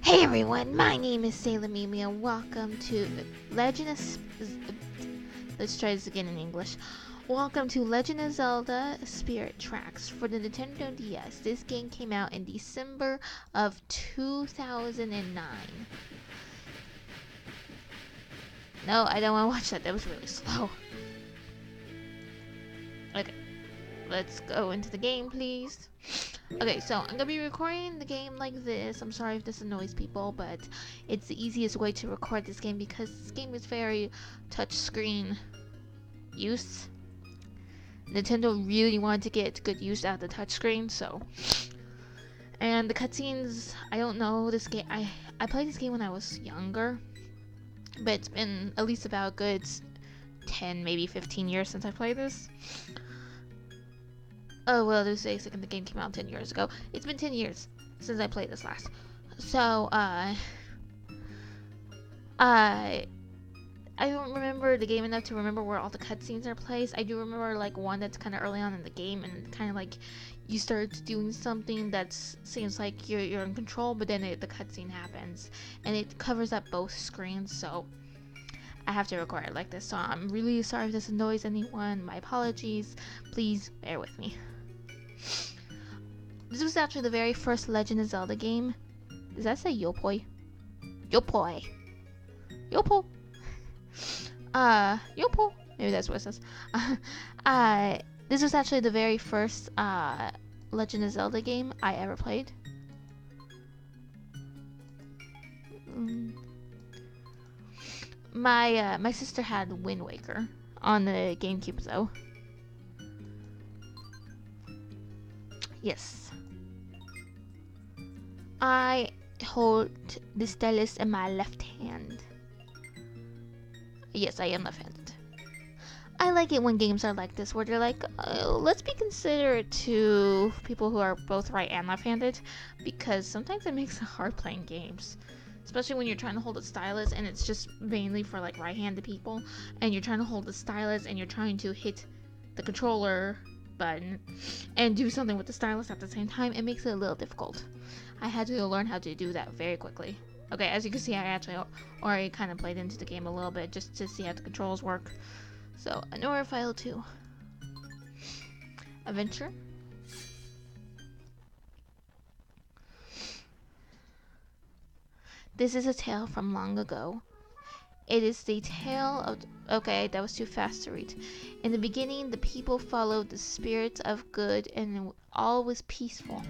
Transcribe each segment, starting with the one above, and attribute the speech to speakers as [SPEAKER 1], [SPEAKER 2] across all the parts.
[SPEAKER 1] Hey everyone, my name is Sailor Mimi and welcome to Legend of... Let's try this again in English. Welcome to Legend of Zelda Spirit Tracks for the Nintendo DS. This game came out in December of 2009. No, I don't want to watch that. That was really slow. Okay, let's go into the game, please. Okay, so I'm gonna be recording the game like this. I'm sorry if this annoys people, but it's the easiest way to record this game because this game is very touchscreen use. Nintendo really wanted to get good use out of the touchscreen, so. And the cutscenes, I don't know this game. I played this game when I was younger, but it's been at least about a good 10, maybe 15 years since I played this. Oh, well, there's a second the game came out 10 years ago. It's been 10 years since I played this last. So, I don't remember the game enough to remember where all the cutscenes are placed. I do remember, like, one that's kind of early on in the game, and kind of like you start doing something that seems like you're in control, but then the cutscene happens, and it covers up both screens, so I have to record it like this. So I'm really sorry if this annoys anyone. My apologies. Please bear with me. This was actually the very first Legend of Zelda game. Does that say Yopoi? Yopoi. Yopo. Yopo. Maybe that's what it says. This was actually the very first Legend of Zelda game I ever played. My sister had Wind Waker on the GameCube though. Yes. I hold the stylus in my left hand. Yes, I am left-handed. I like it when games are like this, where they're like, let's be considerate to people who are both right and left-handed, because sometimes it makes it hard playing games. Especially when you're trying to hold a stylus and it's just mainly for like right-handed people, and you're trying to hold the stylus and you're trying to hit the controller button and do something with the stylus at the same time. It makes it a little difficult. I had to learn how to do that very quickly. Okay, as you can see, I actually already kind of played into the game a little bit just to see how the controls work. So, Anora File 2. Adventure. This is a tale from long ago. It is the tale of... Okay, that was too fast to read. In the beginning, the people followed the spirit of good and all was peaceful.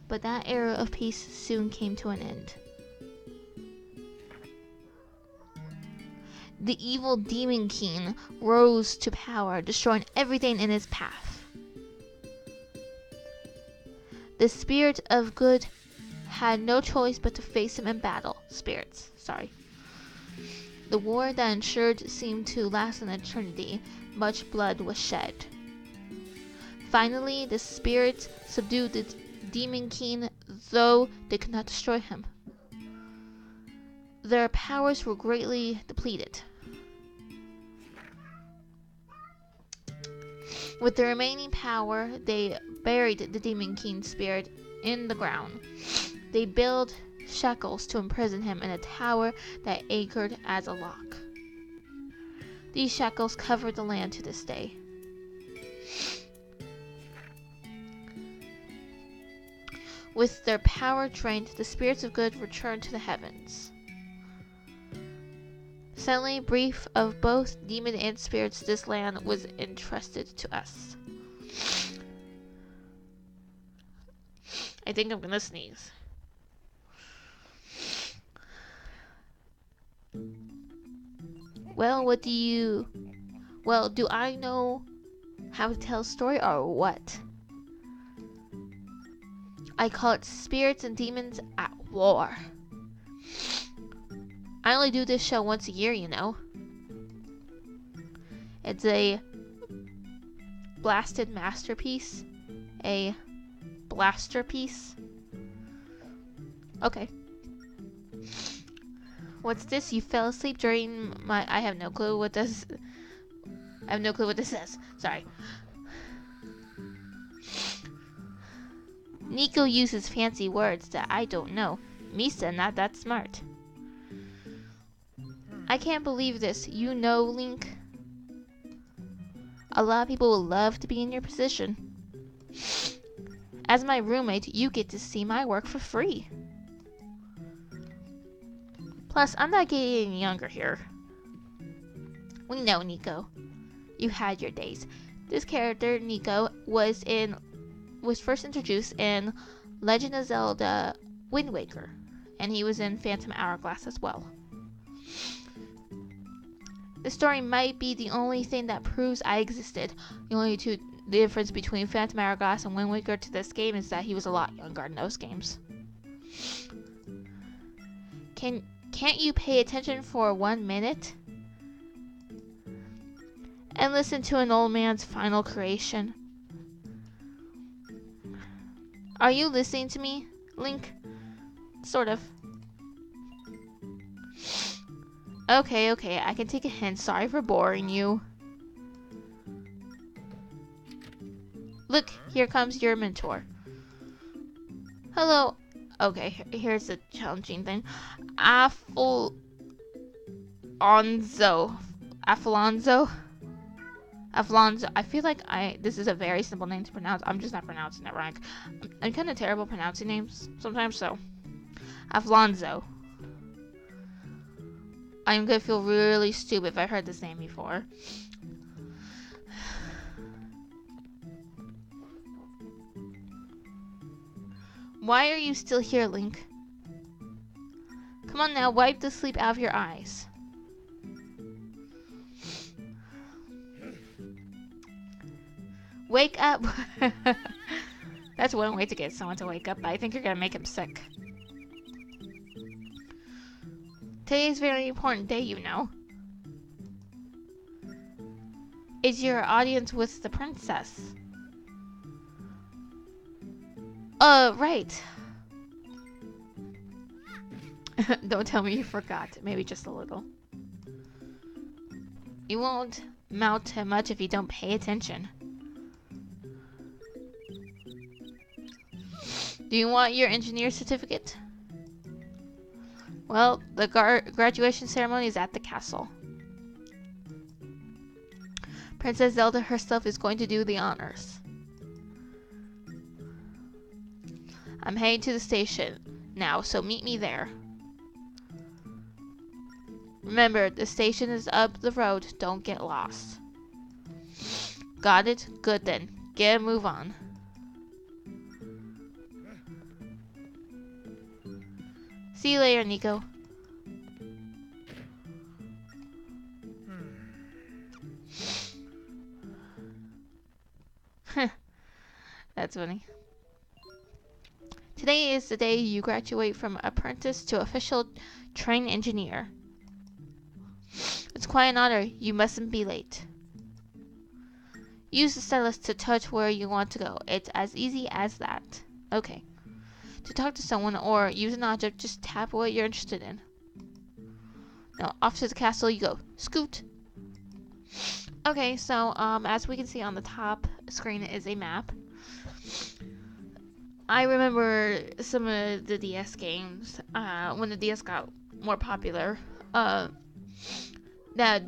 [SPEAKER 1] But that era of peace soon came to an end. The evil Demon King rose to power, destroying everything in his path. The spirit of good had no choice but to face him in battle. Spirits, sorry. The war that ensured seemed to last an eternity. Much blood was shed. Finally, the spirits subdued the Demon King, though they could not destroy him. Their powers were greatly depleted. With the remaining power, they buried the Demon King's spirit in the ground. They built shackles to imprison him in a tower that anchored as a lock. These shackles cover the land to this day. With their power drained, the spirits of good returned to the heavens. Suddenly, brief of both demon and spirits, this land was entrusted to us. I think I'm gonna sneeze. Well, do I know how to tell a story or what? I call it Spirits and Demons at War. I only do this show once a year, you know. It's a blasted masterpiece. A blasterpiece. Okay. What's this? You fell asleep during my... I have no clue what this... I have no clue what this is. Sorry. Nico uses fancy words that I don't know. Misa, not that smart. I can't believe this. You know, Link, a lot of people would love to be in your position. As my roommate, you get to see my work for free. Plus, I'm not getting any younger here. We know, Nico. You had your days. This character, Nico, was first introduced in Legend of Zelda Wind Waker, and he was in Phantom Hourglass as well. The story might be the only thing that proves I existed. The difference between Phantom Hourglass and Wind Waker to this game is that he was a lot younger in those games. Can't you pay attention for 1 minute? And listen to an old man's final creation. Are you listening to me, Link? Sort of. Okay, I can take a hint. Sorry for boring you. Look, here comes your mentor. Hello. Okay, here's the challenging thing. Afonso. I feel like this is a very simple name to pronounce. I'm just not pronouncing it right. I'm kind of terrible pronouncing names sometimes, so. Alfonso. I'm gonna feel really stupid if I've heard this name before. Why are you still here, Link? Come on now, wipe the sleep out of your eyes. Wake up! That's one way to get someone to wake up, but I think you're gonna make him sick. Today is a very important day, you know. Is your audience with the princess? Right. Don't tell me you forgot. Maybe just a little. You won't mount to much if you don't pay attention. Do you want your engineer certificate? Well, the graduation ceremony is at the castle. Princess Zelda herself is going to do the honors. I'm heading to the station now, so meet me there. Remember, the station is up the road. Don't get lost. Got it? Good then. Get a move on. See you later, Nico. That's funny. Today is the day you graduate from apprentice to official trained engineer. It's quite an honor. You mustn't be late. Use the stylus to touch where you want to go. It's as easy as that. Okay. To talk to someone or use an object, just tap what you're interested in. Now, off to the castle you go. Scoot! Okay, so, as we can see on the top screen is a map. I remember some of the DS games, when the DS got more popular, that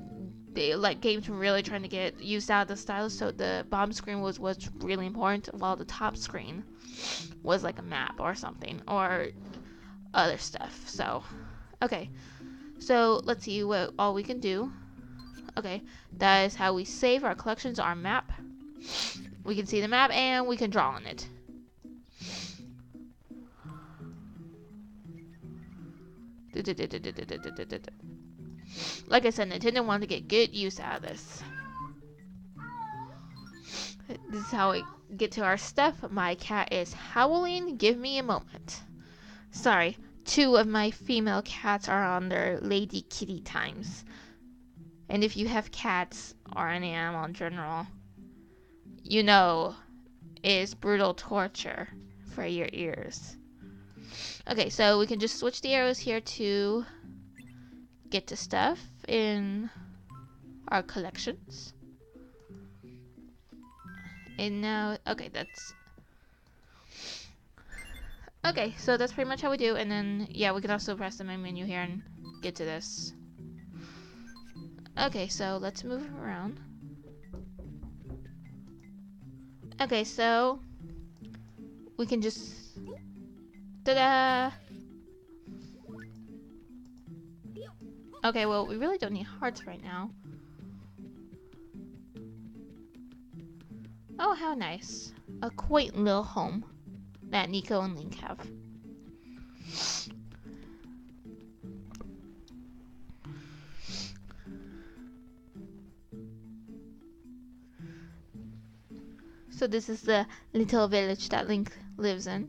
[SPEAKER 1] games were really trying to get used out of the stylus, so the bottom screen was what's really important, while the top screen was like a map or something, or other stuff. So, okay. So, let's see what all we can do. Okay, that is how we save our collections, our map. We can see the map, and we can draw on it. Like I said, Nintendo wanted to get good use out of this. This is how we get to our stuff. My cat is howling. Give me a moment. Sorry, 2 of my female cats are on their lady kitty times. And if you have cats, or any animal in general, you know it is brutal torture for your ears. Okay, so we can just switch the arrows here to get to stuff in our collections. And now, okay, that's... Okay, so that's pretty much how we do. And then, yeah, we can also press the main menu here and get to this. Okay, so let's move around. Okay, so we can just... Ta-da! Okay, well, we really don't need hearts right now. Oh, how nice. A quaint little home that Nico and Link have. So this is the little village that Link lives in.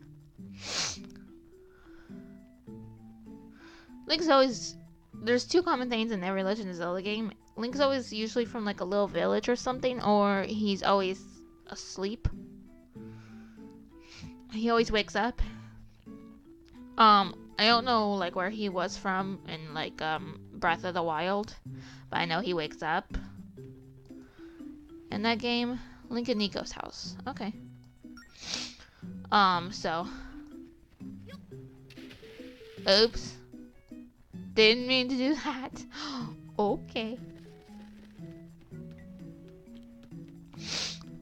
[SPEAKER 1] Link's always... There's two common things in every Legend of Zelda game. Link's always usually from like a little village or something, or he's always asleep. He always wakes up. I don't know like where he was from in like Breath of the Wild, but I know he wakes up. In that game, Link and Nico's house. Okay. So. Oops. Didn't mean to do that. Okay.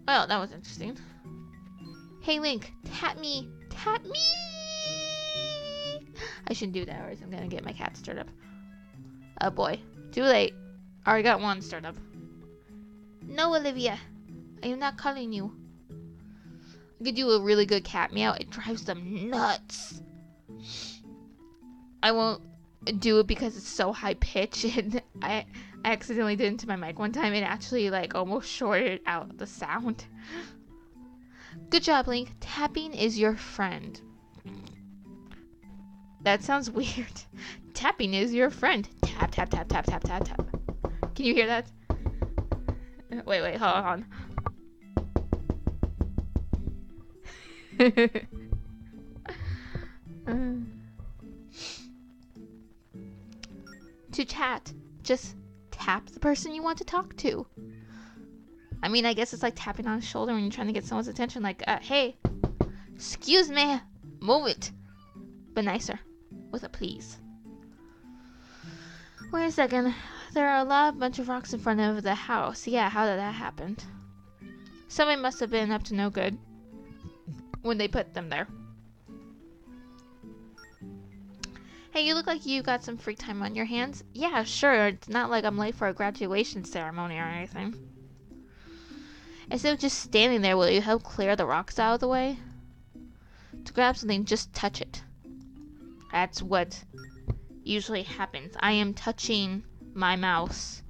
[SPEAKER 1] Well, that was interesting. Hey Link, tap me. Tap me! I shouldn't do that or else I'm gonna get my cat stirred up. Oh boy. Too late. Already got one stirred up. No, Olivia. I am not calling you. I could do a really good cat meow. It drives them nuts. I won't do it because it's so high pitched, and I accidentally did it into my mic one time and actually like almost shorted out the sound. Good job, Link. Tapping is your friend. That sounds weird. Tapping is your friend. Tap, tap, tap, tap, tap, tap, tap. Can you hear that? Wait, hold on. To chat, just tap the person you want to talk to. I mean, I guess it's like tapping on the shoulder when you're trying to get someone's attention, like, hey, excuse me, move it. But nicer, with a please. Wait a second, there are a bunch of rocks in front of the house. Yeah, how did that happen? Somebody must have been up to no good when they put them there. Hey, you look like you got some free time on your hands. Yeah, sure. It's not like I'm late for a graduation ceremony or anything. Instead of just standing there, will you help clear the rocks out of the way? To grab something, just touch it. That's what usually happens. I am touching my mouse.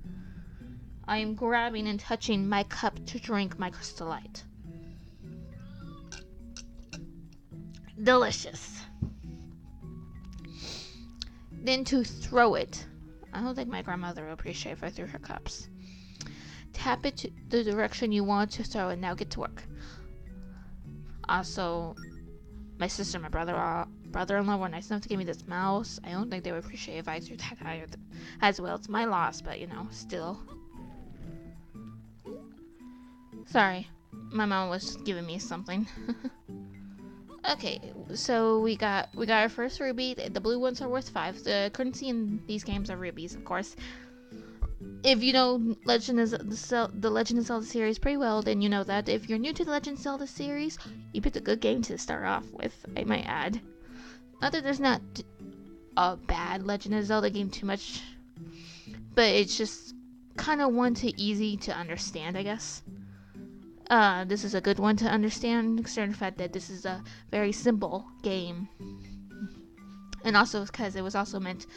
[SPEAKER 1] I am grabbing and touching my cup to drink my Crystal Light. Delicious. Then to throw it. I don't think my grandmother will appreciate if I threw her cups. Tap it to the direction you want to throw it. Now get to work. Also, my sister and my brother-in-law were nice enough to give me this mouse. I don't think they would appreciate if I threw that either as well. It's my loss, but you know, still. Sorry, my mom was giving me something. Okay, so we got our first ruby. The blue ones are worth 5. The currency in these games are rubies, of course. If you know the Legend of Zelda series pretty well, then you know that. If you're new to the Legend of Zelda series, you picked a good game to start off with, I might add. Not that there's not a bad Legend of Zelda game too much, but it's just kind of one to easy to understand, I guess. This is a good one to understand, considering the fact that this is a very simple game. And also because it was also meant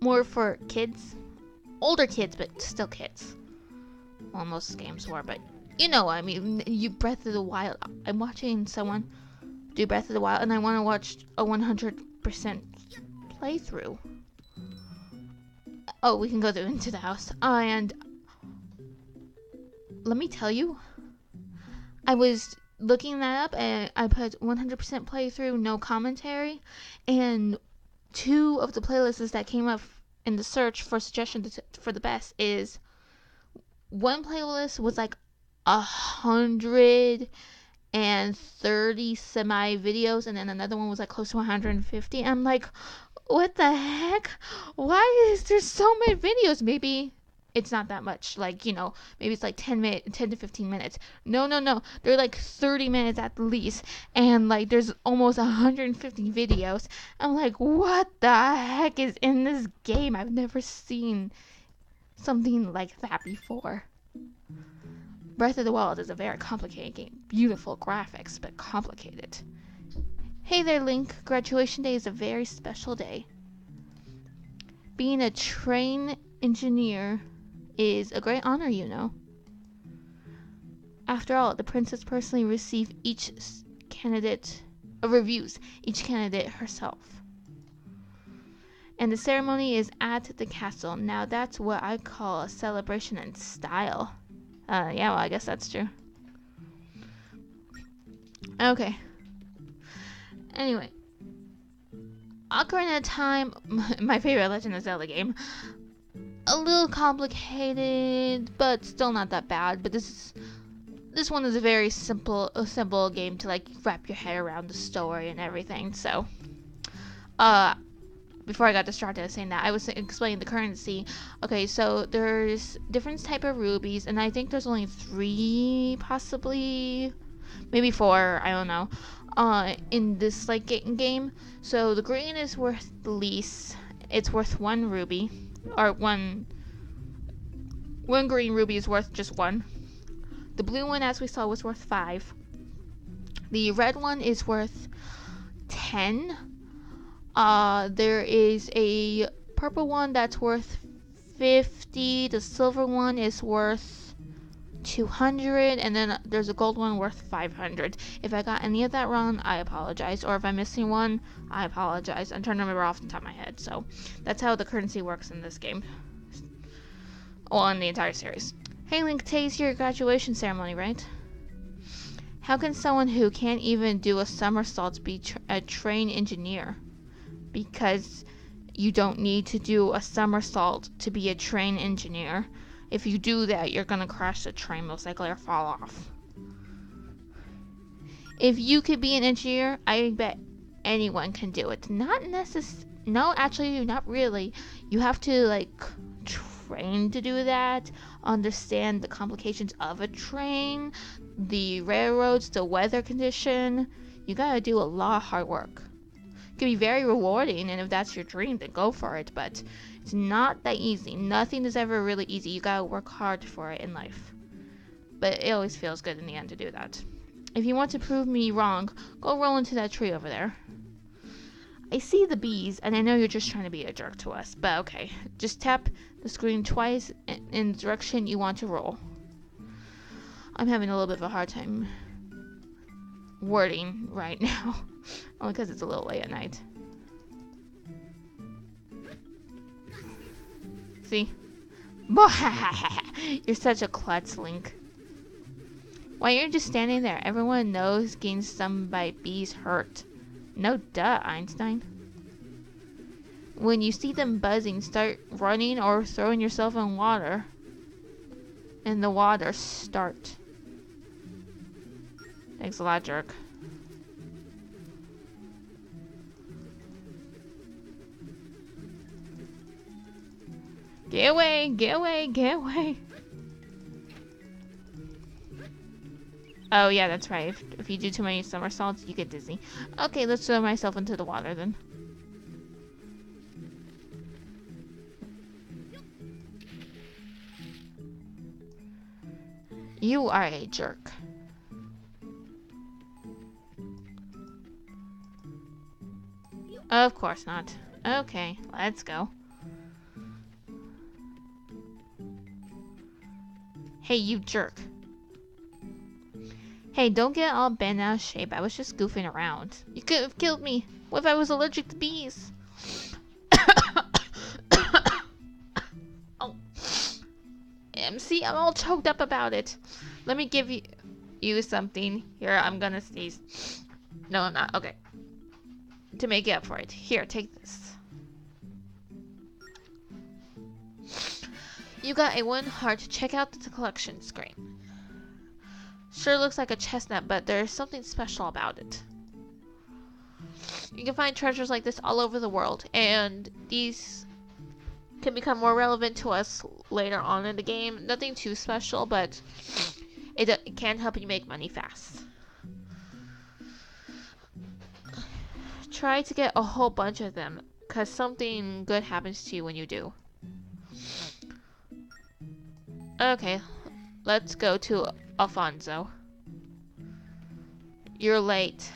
[SPEAKER 1] more for kids. Older kids, but still kids. Well, most games were, but you know what I mean. You Breath of the Wild. I'm watching someone do Breath of the Wild, and I want to watch a 100% playthrough. Oh, we can go into the house. And let me tell you, I was looking that up, and I put 100% playthrough, no commentary, and 2 of the playlists that came up in the search for suggestions for the best is one playlist was like 100 and 30 semi videos, and then another one was like close to 150. I'm like, what the heck? Why is there so many videos? Maybe it's not that much. Like, maybe it's like 10 to 15 minutes. No. They're like 30 minutes at least. And like there's almost 150 videos. I'm like, what the heck is in this game? I've never seen something like that before. Breath of the Wild is a very complicated game. Beautiful graphics, but complicated. Hey there, Link. Graduation day is a very special day. Being a train engineer is a great honor, After all, the princess personally reviews each candidate herself. And the ceremony is at the castle. Now that's what I call a celebration in style. Yeah, well, I guess that's true. Okay. Anyway. Ocarina of Time, my favorite Legend of Zelda game. A little complicated, but still not that bad. But this one is a very simple game to like wrap your head around the story and everything. So, before I got distracted saying that, I was explaining the currency. Okay, so there's different type of rubies, and I think there's only 3, possibly, maybe 4. I don't know. In this like game. So the green is worth the least. It's worth 1 ruby, or one green ruby is worth just 1. The blue one, as we saw, was worth 5. The red one is worth 10. There is a purple one that's worth 50. The silver one is worth 200, and then there's a gold one worth 500. If I got any of that wrong, I apologize, or if I'm missing one, I apologize. I'm trying to remember off the top of my head. So that's how the currency works in this game, well, in the entire series. Hey Link, today's your graduation ceremony, right? How can someone who can't even do a somersault be a train engineer? Because you don't need to do a somersault to be a train engineer. If you do that, you're gonna crash the train most likely or fall off. If you could be an engineer, I bet anyone can do it. No, actually, not really. You have to like train to do that, understand the complications of a train, the railroads, the weather condition. You gotta do a lot of hard work. It can be very rewarding, and if that's your dream, then go for it, but it's not that easy. Nothing is ever really easy. You gotta work hard for it in life. But it always feels good in the end to do that. If you want to prove me wrong, go roll into that tree over there. I see the bees, and I know you're just trying to be a jerk to us, but okay. Just tap the screen twice in the direction you want to roll. I'm having a little bit of a hard time wording right now, only because it's a little late at night. See? You're such a klutz, Link. Why, you're just standing there. Everyone knows getting stung by bees hurt. No duh, Einstein. When you see them buzzing, start running or throwing yourself in water. In the water, start. Thanks a lot, jerk. Get away, get away, get away. Oh yeah, that's right. If you do too many somersaults, you get dizzy. Okay, let's throw myself into the water then. You are a jerk. Of course not. Okay, let's go. Hey, you jerk. Hey, don't get all bent out of shape. I was just goofing around. You could have killed me. What if I was allergic to bees? Oh. See, I'm all choked up about it. Let me give you something. Here, I'm gonna sneeze. No, I'm not. Okay. To make up for it. Here, take this. You got a 1 heart. Check out the collection screen. Sure looks like a chestnut, but there's something special about it. You can find treasures like this all over the world, and these can become more relevant to us later on in the game. Nothing too special, but it can help you make money fast. Try to get a whole bunch of them, because something good happens to you when you do. Okay, let's go to Alfonso. You're late.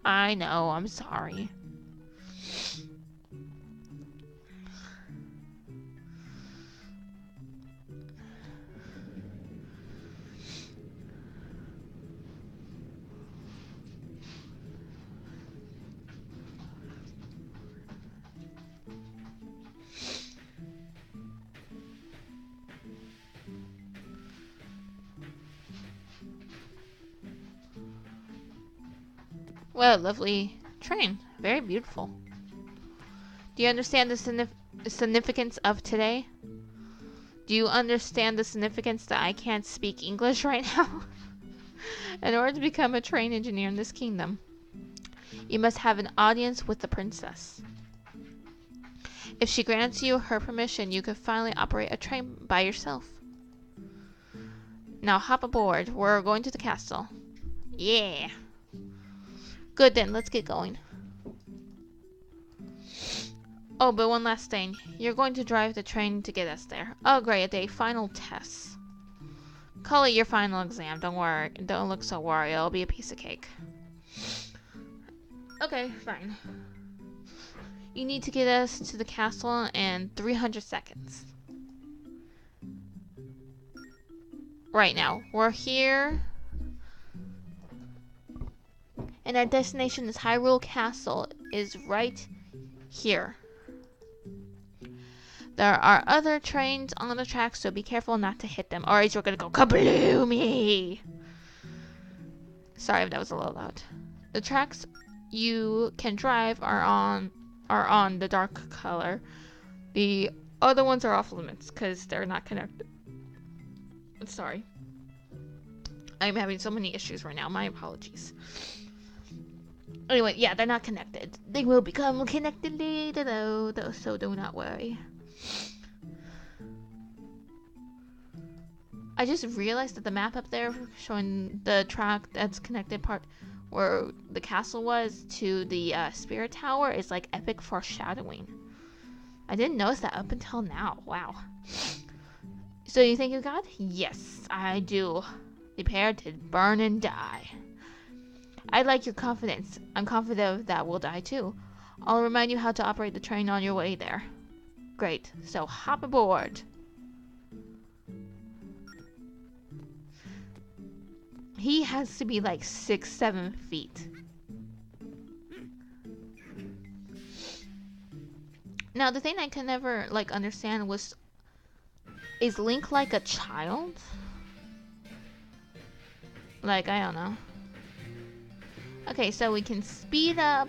[SPEAKER 1] I know, I'm sorry. What a lovely train. Very beautiful. Do you understand the significance of today? Do you understand the significance that I can't speak English right now? In order to become a train engineer in this kingdom, you must have an audience with the princess. If she grants you her permission, you can finally operate a train by yourself. Now hop aboard. We're going to the castle. Yeah. Good then, let's get going. Oh, but one last thing. You're going to drive the train to get us there. Oh, great, a day. Final test. Call it your final exam. Don't worry. Don't look so worried. It'll be a piece of cake. Okay, fine. You need to get us to the castle in 300 seconds. Right now. We're here. And our destination is Hyrule Castle. Is right here. There are other trains on the track, so be careful not to hit them, or else you're gonna go kabloomy. Sorry if that was a little loud. The tracks you can drive are on the dark color. The other ones are off limits because they're not connected. Sorry. I'm having so many issues right now. My apologies. Anyway, yeah, they're not connected. They will become connected later though, so do not worry. I just realized that the map up there showing the track that's connected part where the castle was to the spirit tower is like epic foreshadowing. I didn't notice that up until now. Wow. So you think you got? Yes, I do. Prepare to burn and die. I like your confidence. I'm confident that we'll die too. I'll remind you how to operate the train on your way there. Great. So hop aboard. He has to be like 6-7 feet. Now the thing I can never like understand was, is Link like a child? Like, I don't know. Okay, so we can speed up,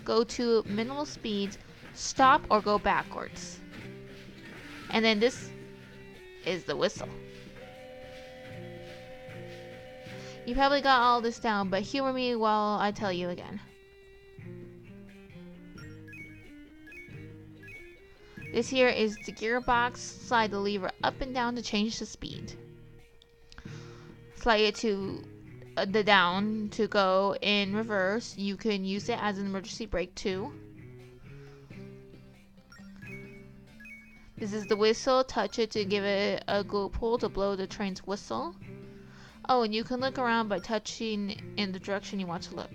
[SPEAKER 1] go to minimal speeds, stop or go backwards. And then this is the whistle. You probably got all this down, but humor me while I tell you again. This here is the gearbox. Slide the lever up and down to change the speed. Slide it to the down to go in reverse. You can use it as an emergency brake too. This is the whistle. Touch it to give it a good pull to blow the train's whistle. Oh, and you can look around by touching in the direction you want to look.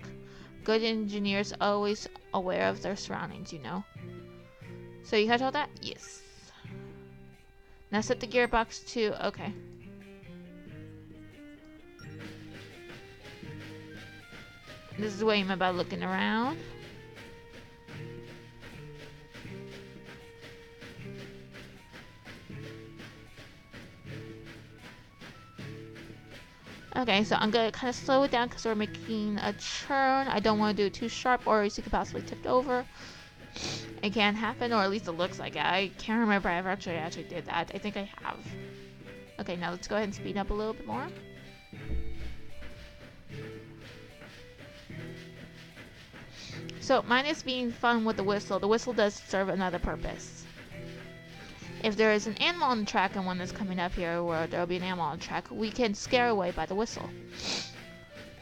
[SPEAKER 1] Good engineers are always aware of their surroundings, you know. So you catch all that? Yes. Now set the gearbox to... okay. This is what I'm about looking around. Okay, so I'm gonna kind of slow it down because we're making a turn. I don't want to do it too sharp or else you could possibly tip over. It can happen, or at least it looks like it. I can't remember if I actually did that. I think I have. Okay, now let's go ahead and speed up a little bit more. So minus being fun with the whistle does serve another purpose. If there is an animal on the track and one is coming up here where there will be an animal on the track, we can scare away by the whistle.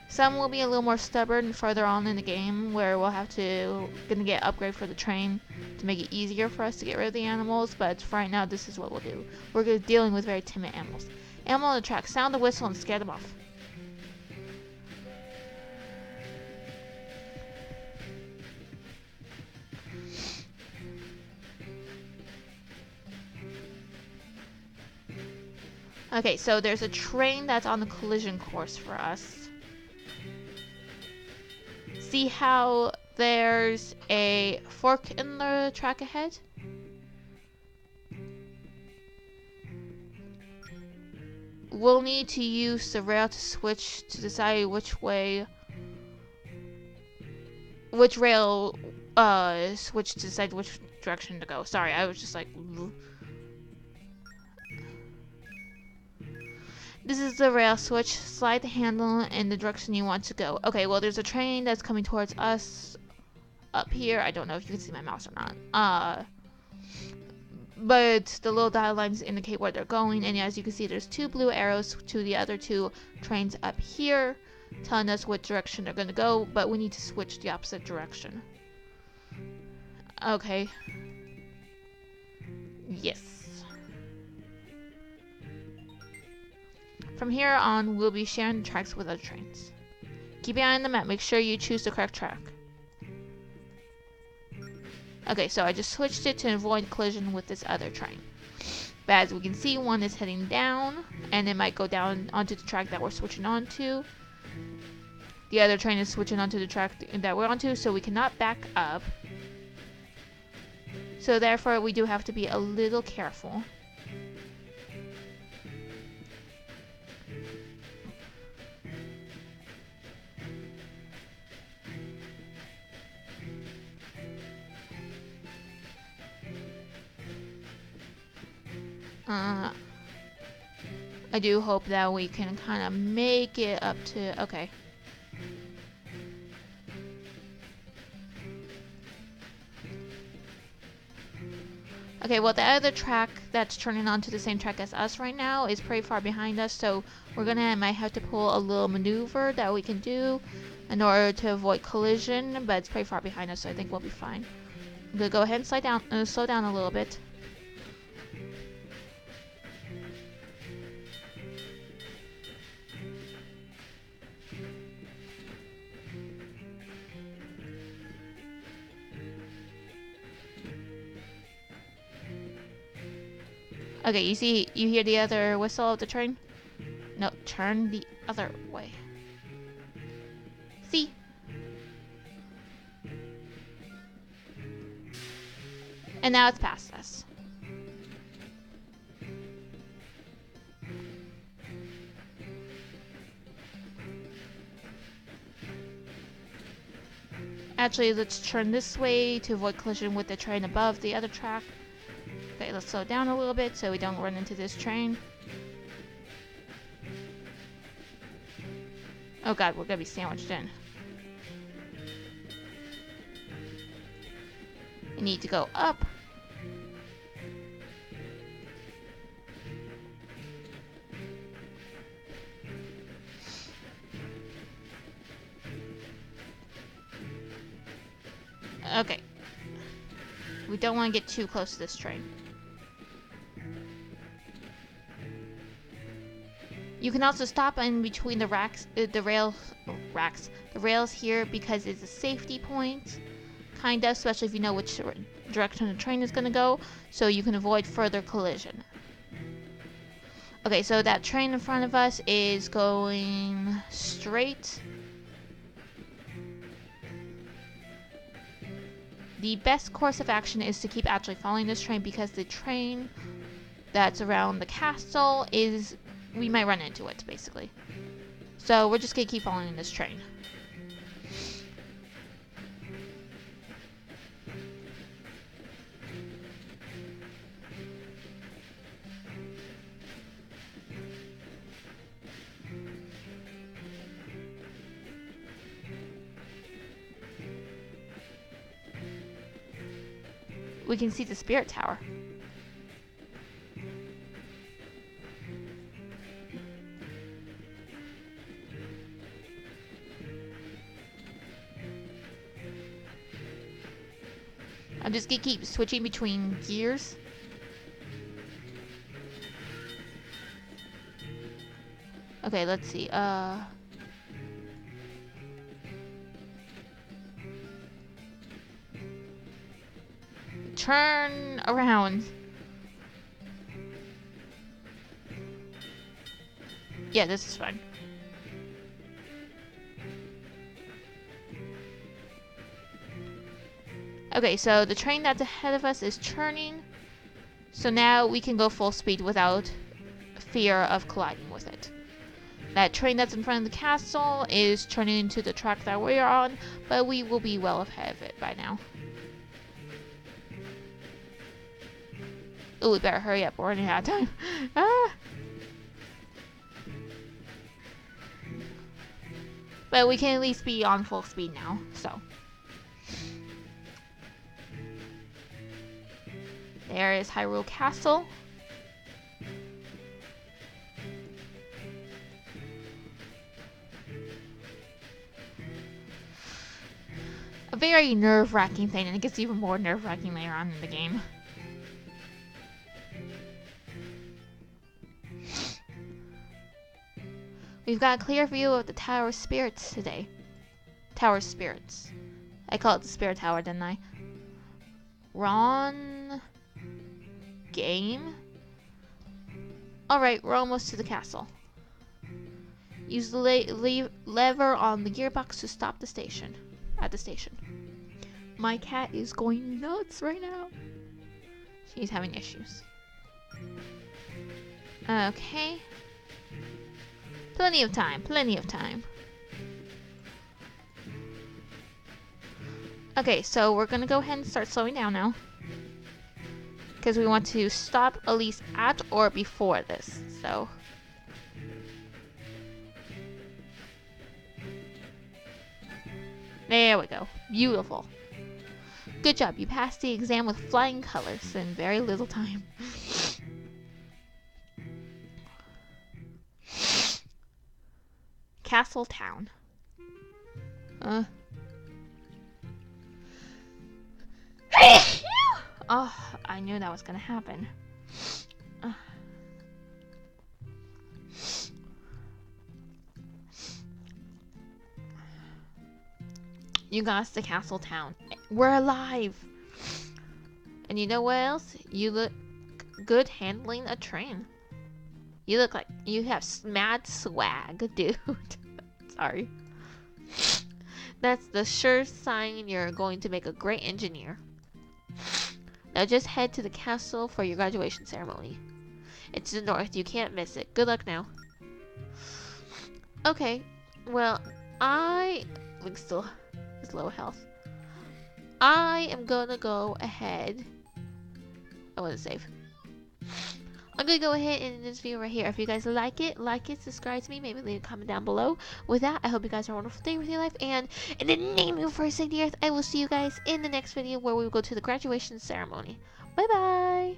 [SPEAKER 1] Some will be a little more stubborn further on in the game where we'll have to gonna get upgrade for the train to make it easier for us to get rid of the animals, but for right now this is what we'll do. We're dealing with very timid animals. Animal on the track, sound the whistle and scare them off. Okay, so there's a train that's on the collision course for us. See how there's a fork in the track ahead? We'll need to use the rail to switch to decide which rail switch to decide which direction to go. Sorry, I was just like... This is the rail switch. Slide the handle in the direction you want to go. Okay, well there's a train that's coming towards us up here. I don't know if you can see my mouse or not. But the little dial lines indicate where they're going, and as you can see there's 2 blue arrows to the other 2 trains up here telling us what direction they're going to go, but we need to switch the opposite direction. Okay. Yes. From here on, we'll be sharing the tracks with other trains. Keep your eye on the map, make sure you choose the correct track. Okay, so I just switched it to avoid collision with this other train. But as we can see, one is heading down, and it might go down onto the track that we're switching onto. The other train is switching onto the track that we're onto, so we cannot back up. So therefore, we do have to be a little careful. I do hope that we can kind of make it up to... Okay. Okay, well the other track that's turning onto the same track as us right now is pretty far behind us, so we're might have to pull a little maneuver that we can do in order to avoid collision, but it's pretty far behind us, so I think we'll be fine. I'm gonna go ahead and slow down a little bit. Okay, you hear the other whistle of the train? No, turn the other way. See? And now it's past us. Actually, let's turn this way to avoid collision with the train above the other track. Okay, let's slow down a little bit so we don't run into this train. Oh god, we're gonna be sandwiched in. We need to go up. Okay. We don't want to get too close to this train. You can also stop in between the rails here because it's a safety point, kind of, especially if you know which direction the train is going to go, so you can avoid further collision. Okay, so that train in front of us is going straight. The best course of action is to keep actually following this train because the train that's around the castle is... we might run into it, basically. So we're just gonna keep following this train. We can see the spirit tower. I'm just gonna keep switching between gears. Okay, let's see. Turn around. Yeah, this is fun. Okay, so the train that's ahead of us is turning. So now we can go full speed without fear of colliding with it. That train that's in front of the castle is turning into the track that we're on, but we will be well ahead of it by now. Oh, we better hurry up. We're running out of time. Ah! But we can at least be on full speed now, so. There is Hyrule Castle. A very nerve-wracking thing, and it gets even more nerve-wracking later on in the game. We've got a clear view of the Tower of Spirits today. Tower of Spirits. I call it the Spirit Tower, didn't I? Wrong game. Alright, we're almost to the castle. Use the lever on the gearbox to stop the station. At the station. My cat is going nuts right now. She's having issues. Okay. Plenty of time, plenty of time. Okay, so we're gonna go ahead and start slowing down now. Because we want to stop at least at or before this, so. There we go. Beautiful. Good job, you passed the exam with flying colors in very little time. Castle Town. Oh, I knew that was gonna happen. You got us to Castle Town. We're alive! And you know what else? You look good handling a train. You look like you have mad swag, dude. Sorry. That's the sure sign you're going to make a great engineer. Now just head to the castle for your graduation ceremony. It's the north, you can't miss it. Good luck now. Okay, well, Link still is low health. I am gonna go ahead. I want to save. I'm gonna go ahead and end this video right here. If you guys like it, subscribe to me, maybe leave a comment down below. With that, I hope you guys have a wonderful day with your life, and in the name of First Lady Earth, I will see you guys in the next video where we will go to the graduation ceremony. Bye bye!